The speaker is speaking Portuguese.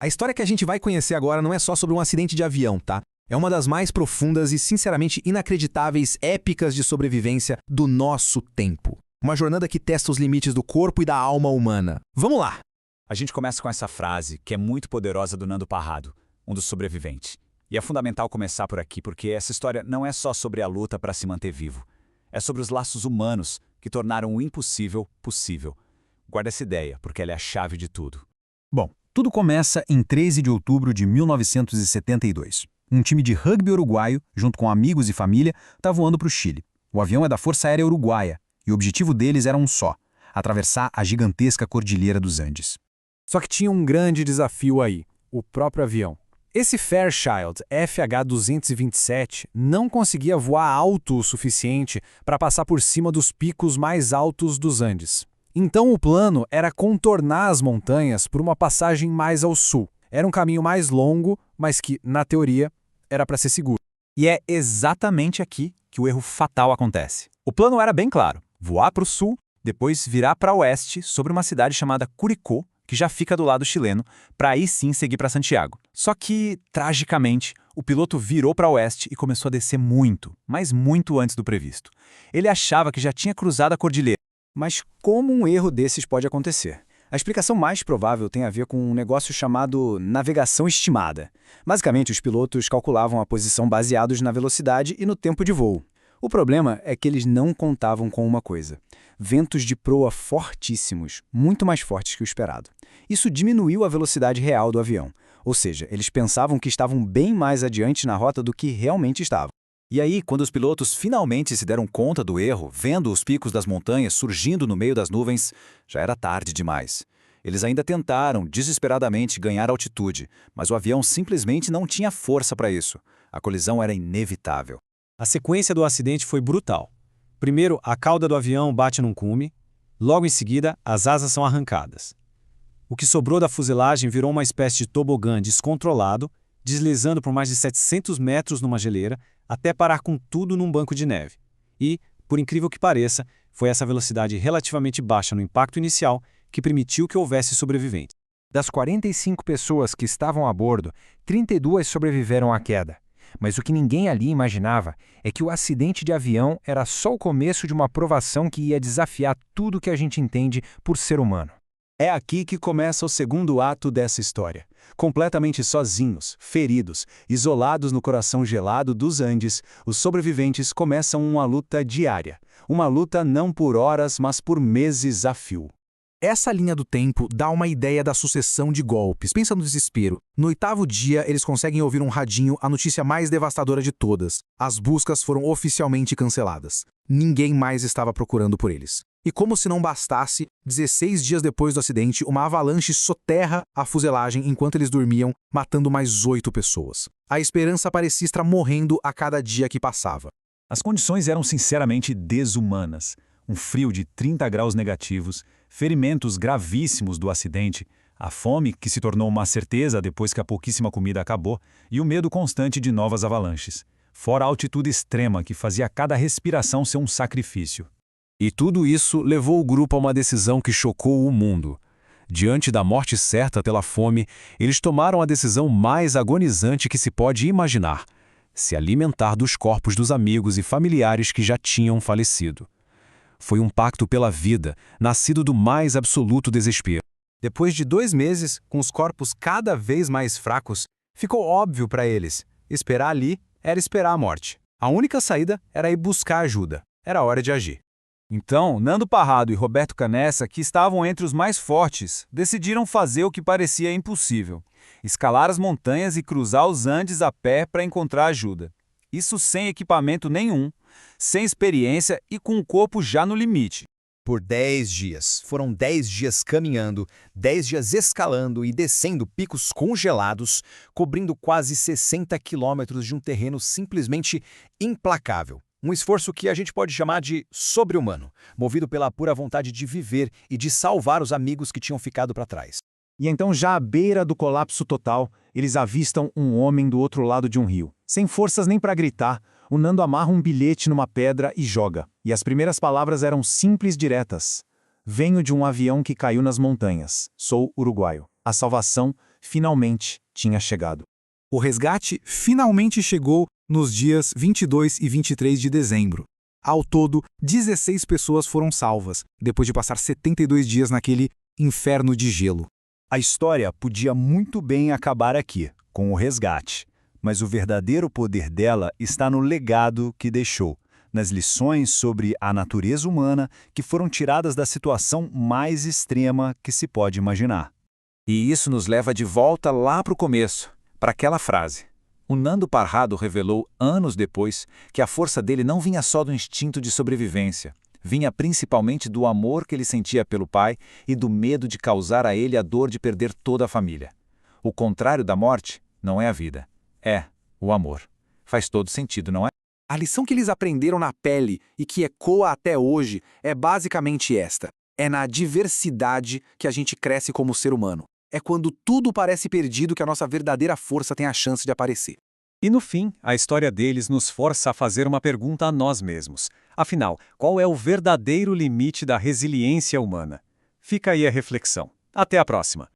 A história que a gente vai conhecer agora não é só sobre um acidente de avião, tá? É uma das mais profundas e, sinceramente, inacreditáveis épicas de sobrevivência do nosso tempo. Uma jornada que testa os limites do corpo e da alma humana. Vamos lá! A gente começa com essa frase, que é muito poderosa do Nando Parrado, um dos sobreviventes. E é fundamental começar por aqui, porque essa história não é só sobre a luta para se manter vivo. É sobre os laços humanos que tornaram o impossível possível. Guarda essa ideia, porque ela é a chave de tudo. Bom, tudo começa em 13 de outubro de 1972. Um time de rugby uruguaio, junto com amigos e família, está voando para o Chile. O avião é da Força Aérea Uruguaia, e o objetivo deles era um só: atravessar a gigantesca Cordilheira dos Andes. Só que tinha um grande desafio aí, o próprio avião. Esse Fairchild FH-227 não conseguia voar alto o suficiente para passar por cima dos picos mais altos dos Andes. Então o plano era contornar as montanhas por uma passagem mais ao sul. Era um caminho mais longo, mas que, na teoria, era para ser seguro. E é exatamente aqui que o erro fatal acontece. O plano era bem claro: voar para o sul, depois virar para o oeste sobre uma cidade chamada Curicó, que já fica do lado chileno, para aí sim seguir para Santiago. Só que, tragicamente, o piloto virou para o oeste e começou a descer muito, mas muito antes do previsto. Ele achava que já tinha cruzado a cordilheira. Mas como um erro desses pode acontecer? A explicação mais provável tem a ver com um negócio chamado navegação estimada. Basicamente, os pilotos calculavam a posição baseados na velocidade e no tempo de voo. O problema é que eles não contavam com uma coisa: ventos de proa fortíssimos, muito mais fortes que o esperado. Isso diminuiu a velocidade real do avião, ou seja, eles pensavam que estavam bem mais adiante na rota do que realmente estavam. E aí, quando os pilotos finalmente se deram conta do erro, vendo os picos das montanhas surgindo no meio das nuvens, já era tarde demais. Eles ainda tentaram, desesperadamente, ganhar altitude, mas o avião simplesmente não tinha força para isso. A colisão era inevitável. A sequência do acidente foi brutal. Primeiro, a cauda do avião bate num cume. Logo em seguida, as asas são arrancadas. O que sobrou da fuselagem virou uma espécie de tobogã descontrolado, deslizando por mais de 700 metros numa geleira, até parar com tudo num banco de neve. E, por incrível que pareça, foi essa velocidade relativamente baixa no impacto inicial que permitiu que houvesse sobreviventes. Das 45 pessoas que estavam a bordo, 32 sobreviveram à queda. Mas o que ninguém ali imaginava é que o acidente de avião era só o começo de uma provação que ia desafiar tudo que a gente entende por ser humano. É aqui que começa o segundo ato dessa história. Completamente sozinhos, feridos, isolados no coração gelado dos Andes, os sobreviventes começam uma luta diária. Uma luta não por horas, mas por meses a fio. Essa linha do tempo dá uma ideia da sucessão de golpes. Pensa no desespero. No 8º dia, eles conseguem ouvir um radinho a notícia mais devastadora de todas: as buscas foram oficialmente canceladas. Ninguém mais estava procurando por eles. E como se não bastasse, 16 dias depois do acidente, uma avalanche soterra a fuselagem enquanto eles dormiam, matando mais 8 pessoas. A esperança parecia estar morrendo a cada dia que passava. As condições eram sinceramente desumanas. Um frio de 30 graus negativos, ferimentos gravíssimos do acidente, a fome, que se tornou uma certeza depois que a pouquíssima comida acabou, e o medo constante de novas avalanches. Fora a altitude extrema, que fazia cada respiração ser um sacrifício. E tudo isso levou o grupo a uma decisão que chocou o mundo. Diante da morte certa pela fome, eles tomaram a decisão mais agonizante que se pode imaginar: se alimentar dos corpos dos amigos e familiares que já tinham falecido. Foi um pacto pela vida, nascido do mais absoluto desespero. Depois de 2 meses, com os corpos cada vez mais fracos, ficou óbvio para eles: esperar ali era esperar a morte. A única saída era ir buscar ajuda. Era hora de agir. Então, Nando Parrado e Roberto Canessa, que estavam entre os mais fortes, decidiram fazer o que parecia impossível: escalar as montanhas e cruzar os Andes a pé para encontrar ajuda. Isso sem equipamento nenhum, sem experiência e com o corpo já no limite. Por 10 dias. Foram 10 dias caminhando, 10 dias escalando e descendo picos congelados, cobrindo quase 60 quilômetros de um terreno simplesmente implacável. Um esforço que a gente pode chamar de sobre-humano, movido pela pura vontade de viver e de salvar os amigos que tinham ficado para trás. E então, já à beira do colapso total, eles avistam um homem do outro lado de um rio. Sem forças nem para gritar, o Nando amarra um bilhete numa pedra e joga. E as primeiras palavras eram simples e diretas: "Venho de um avião que caiu nas montanhas. Sou uruguaio. A salvação finalmente tinha chegado. O resgate finalmente chegou nos dias 22 e 23 de dezembro. Ao todo, 16 pessoas foram salvas, depois de passar 72 dias naquele inferno de gelo. A história podia muito bem acabar aqui, com o resgate. Mas o verdadeiro poder dela está no legado que deixou, nas lições sobre a natureza humana que foram tiradas da situação mais extrema que se pode imaginar. E isso nos leva de volta lá para o começo, para aquela frase. O Nando Parrado revelou, anos depois, que a força dele não vinha só do instinto de sobrevivência. Vinha principalmente do amor que ele sentia pelo pai e do medo de causar a ele a dor de perder toda a família. O contrário da morte não é a vida, é o amor. Faz todo sentido, não é? A lição que eles aprenderam na pele e que ecoa até hoje é basicamente esta. É na diversidade que a gente cresce como ser humano. É quando tudo parece perdido que a nossa verdadeira força tem a chance de aparecer. E no fim, a história deles nos força a fazer uma pergunta a nós mesmos. Afinal, qual é o verdadeiro limite da resiliência humana? Fica aí a reflexão. Até a próxima!